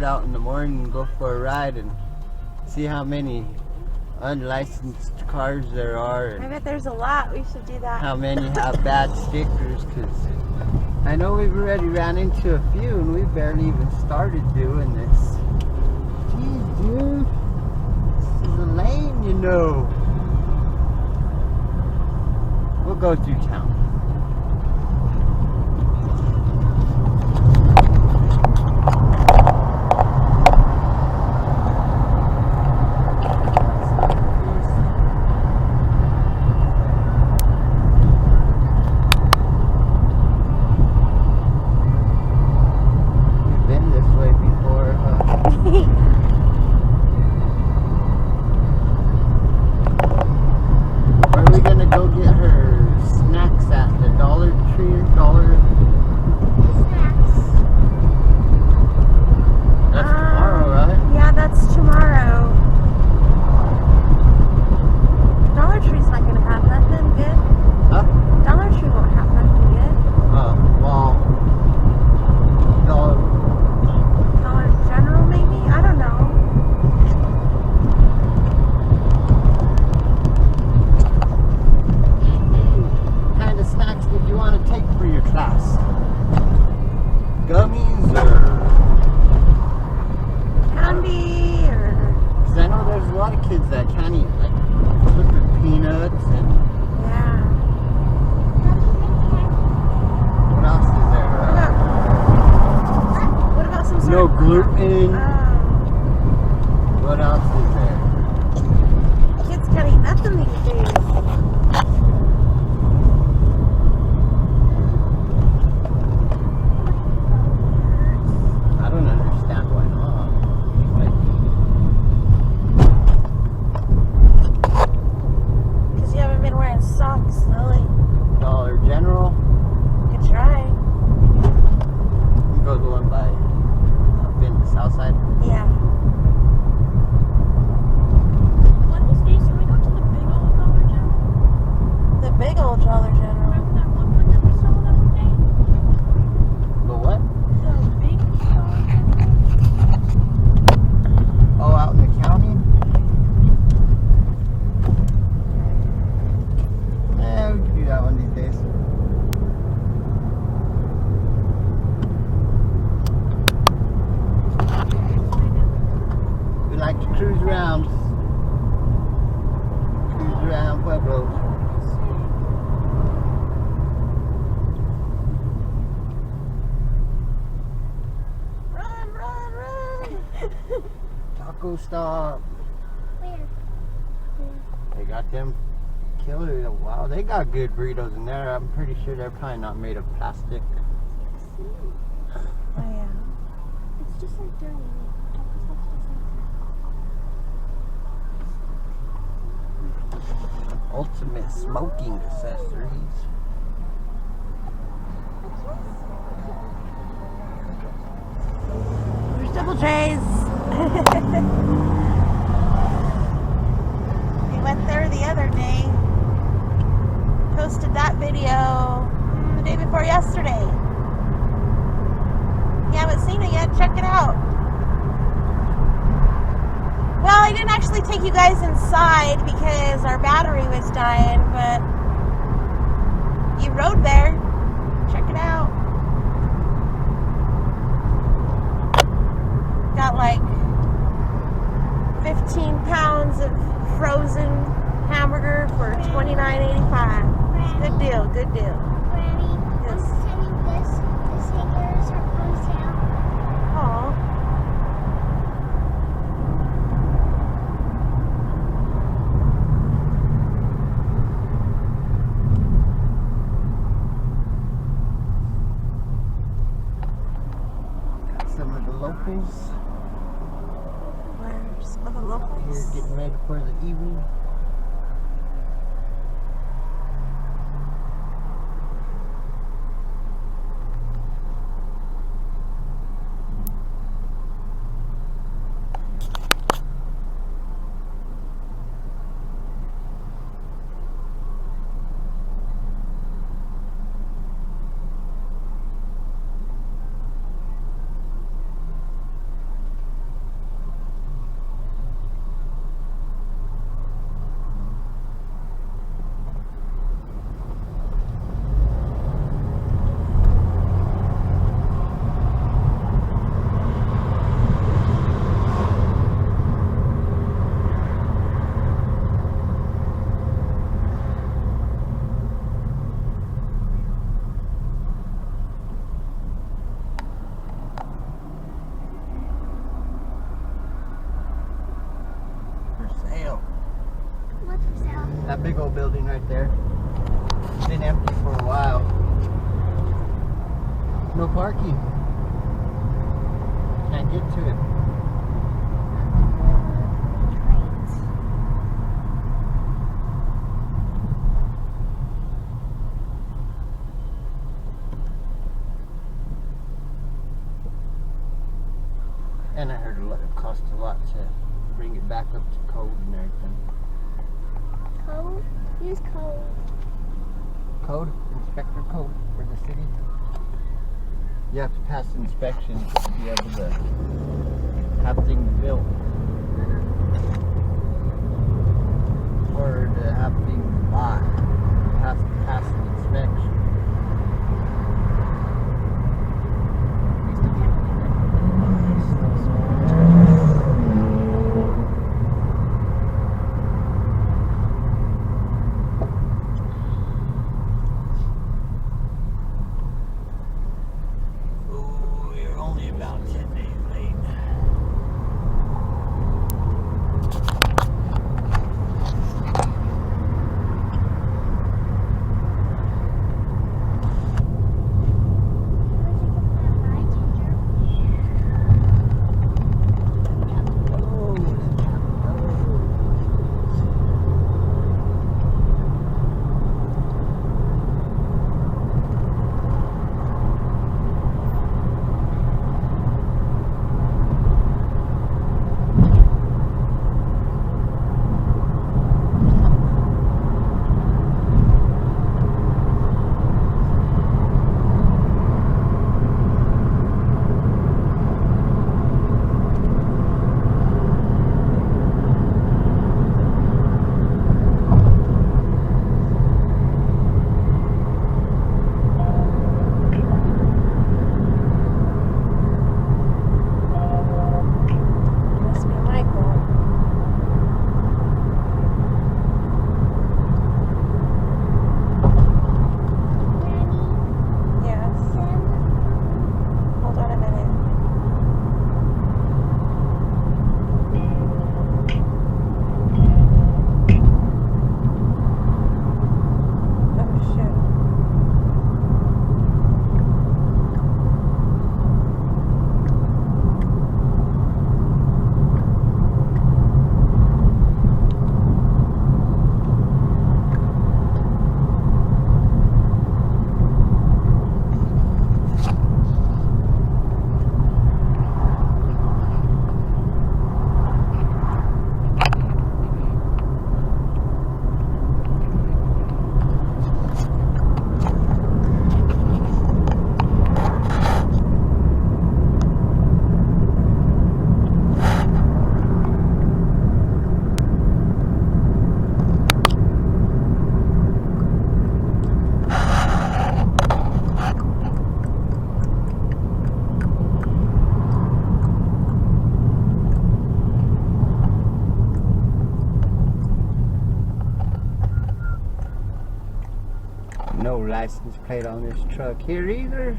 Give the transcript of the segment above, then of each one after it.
out in the morning and go for a ride and see how many unlicensed cars there are. And I bet there's a lot. We should do that. how many have bad stickers, because I know we've already ran into a few and we barely even started doing this. Jeez, dude. This is a lane, you know. We'll go through town. Gluten. What else is there? Kids can't eat nothing these days. I don't understand why not. Because you haven't been wearing socks, Lily. Dollar General. Good try. You go the one by south side? Yeah. One of these days, can we go to the big old Dollar General? The big old Dollar General. Remember that one that we saw the other day? The what? The big Dollar General? Oh, out in the county? Yeah, we can do that one these days. Like to cruise around Pueblo. Run, run, run! Taco stop. Where? They got them killer. Wow, they got good burritos in there. I'm pretty sure they're probably not made of plastic. Oh, yeah. It's just like dirty. Ultimate smoking accessories. There's double trays. We went there the other day. Posted that video the day before yesterday. If you haven't seen it yet, check it out. Well, I didn't actually take you guys inside because our battery was dying, but you rode there. Check it out. Got like 15 pounds of frozen hamburger for $29.85. Good deal, good deal. Granny, Yes. I'm sending this hangers are closed down. Aw. Some of the locals Where's some of the here locals? getting ready for the evening. Big old building right there. Been empty for a while. No parking. Can't get to it. And I heard it cost a lot to bring it back up to code and everything. Code? Use code. Code? Inspector code for the city? You have to pass inspection to be able to have things built. Or to have things bought. You have to pass an inspection. No license plate on this truck here either.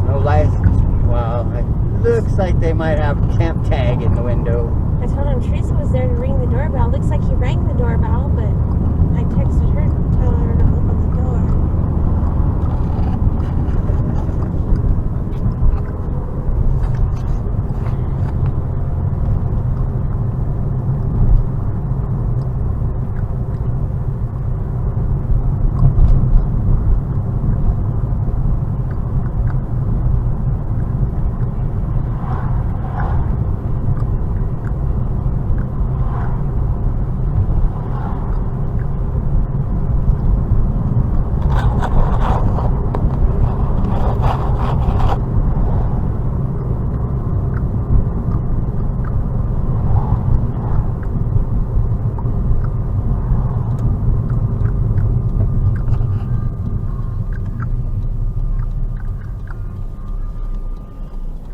No license. Wow, it looks like they might have a temp tag in the window. I told him Teresa was there to ring the doorbell. Looks like he rang the doorbell, but I texted her to tell her to open the door.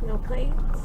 No plates.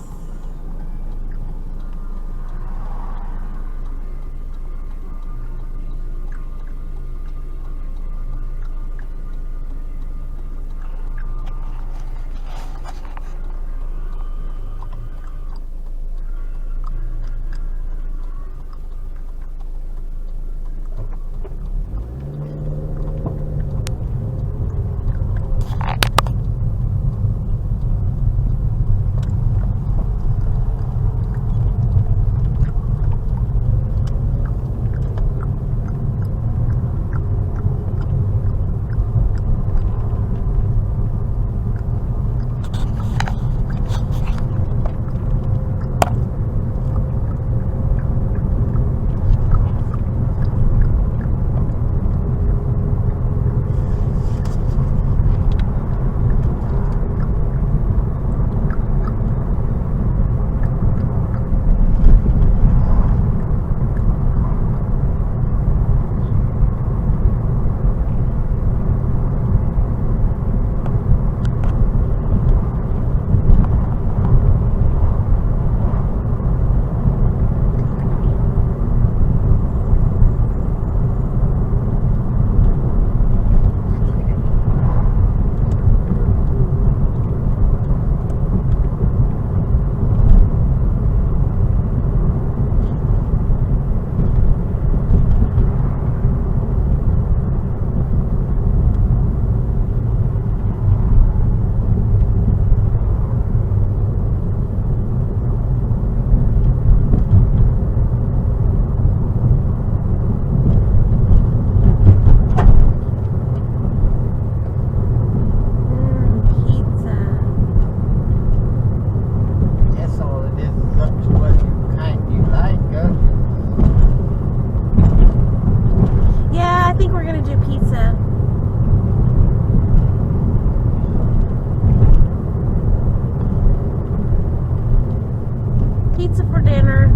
pizza for dinner.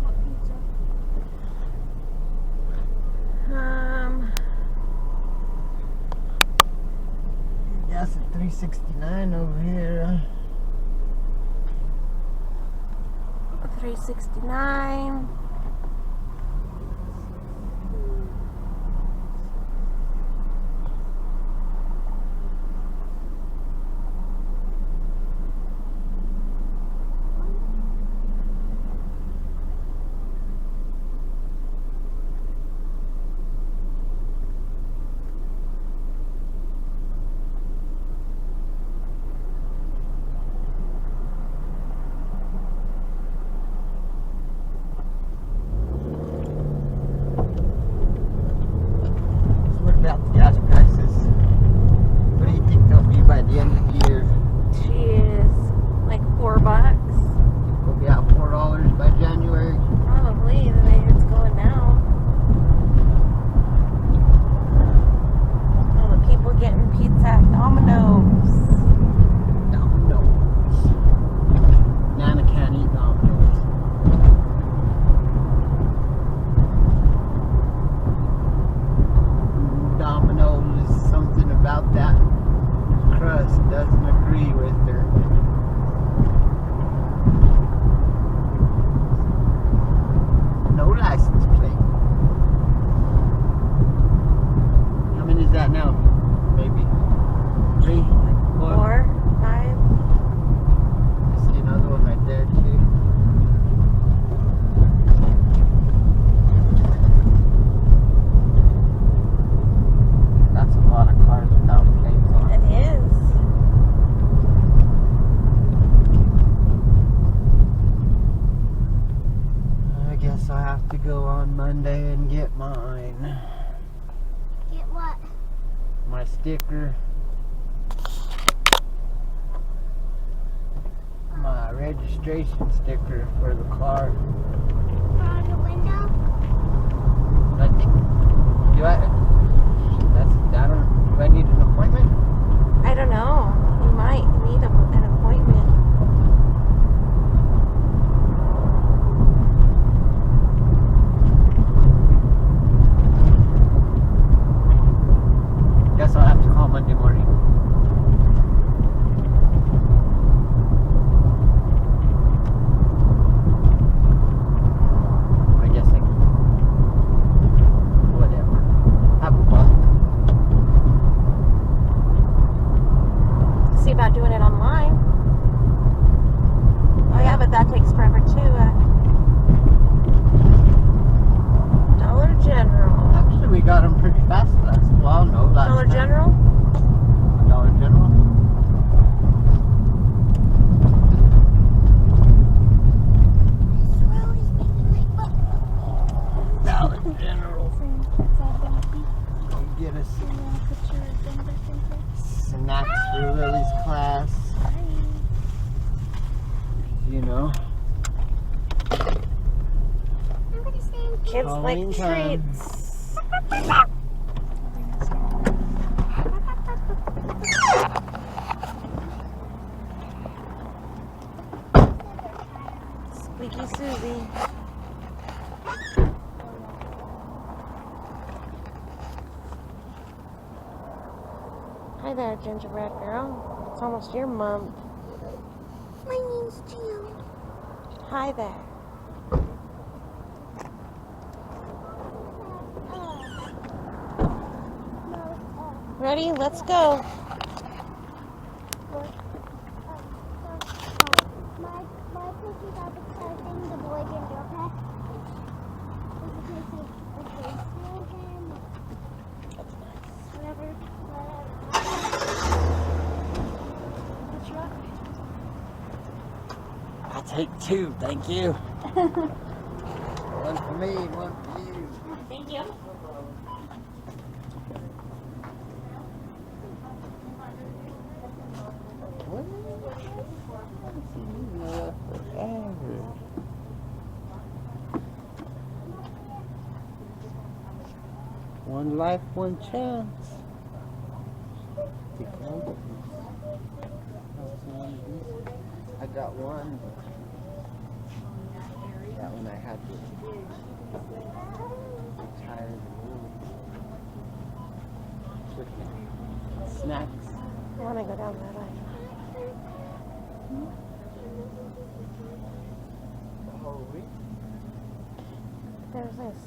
What pizza? Gas at 369 over here. 369. So what about the gas prices? What do you think they'll be by the end of the year? Jeez, like $4. We'll be at $4 by January. Probably the way it's going now. All the people getting pizza at Domino's. Domino's. Nana can't eat Domino's. Domino's, something about that crust doesn't agree with her. No license plate. How many is that now? Maybe 3, 4. 4, 5. I see another one right there too. That's a lot of cars without plates on. It is. I guess I'll have to go on Monday and get mine. Get what? My sticker. My registration sticker for the car. On the window? I think. Do I need an appointment? I don't know. You might need an appointment. Guess I'll have to call Monday morning. I guess I can. Whatever. Have a fun. See about doing it online. Oh yeah, but that takes forever too. Dollar General. Actually, we got them pretty fast last. Well, no, last Dollar time. General? Dollar General. This road is making my butt. Dollar General. It's all bumpy. Go get us You want to put your gun back in there? snacks for Lily's class. You know. I'm gonna stay in Kids like Halloween time. treats. Squeaky Susie. Hi there, gingerbread girl. It's almost your month. My name's Jill. Hi there. Ready? Let's go. My cookies are exciting the boy gingerbread. I'll take 2, thank you. One for me, one for you. Thank you. Forever. One life, one chance. I got one, but that one I had to retire the wood. Snacks. I want to go down that aisle. Oh, we? There's this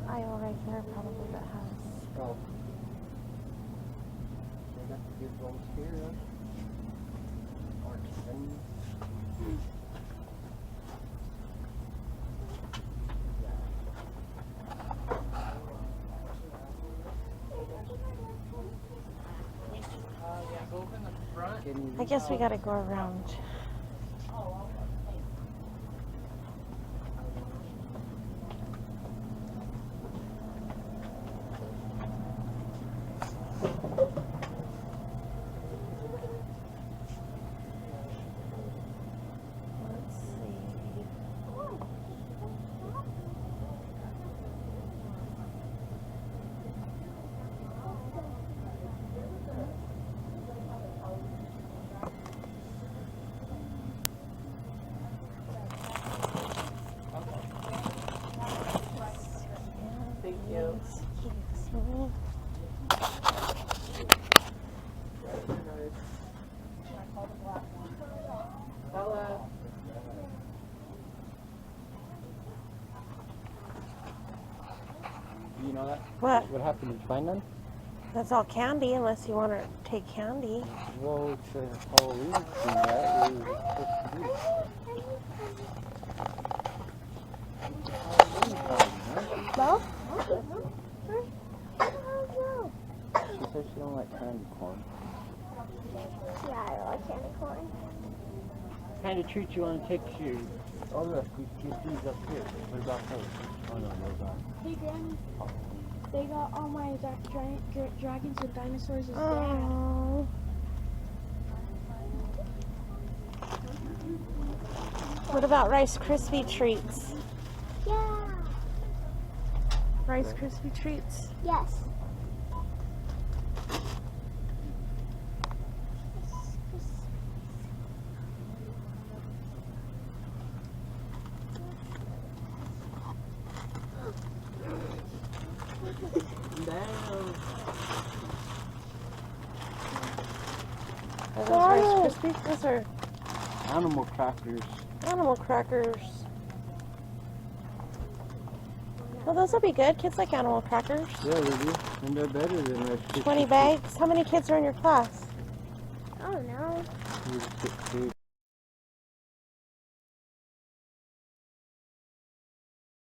aisle right there probably that has. Oh. They got the good ones here, huh? I guess we gotta go around. Let's see. Thank you. Excuse me. Hello. You know that? What? What happened? Did you find none? That's all candy, unless you want to take candy. Well, it's a Halloween thing, right? We were supposed to do. Halloween party, huh? No? She said she don't like candy corn. Yeah, I like candy corn. What kind of treat you want to take to your... Oh look, we get these up here. What about those? Oh no, those aren't. Hey, Granny, they got all my giant dragons and dinosaurs as dad. Oh. What about Rice Krispie treats? Yeah. Rice Krispie treats. Yes. Are those Rice Krispies? Those are Animal crackers. animal crackers. Well, those will be good. Kids like animal crackers. Yeah, they do. And they're better than Rice Krispies. 20 bags. How many kids are in your class? I don't know. Here's 6 kids.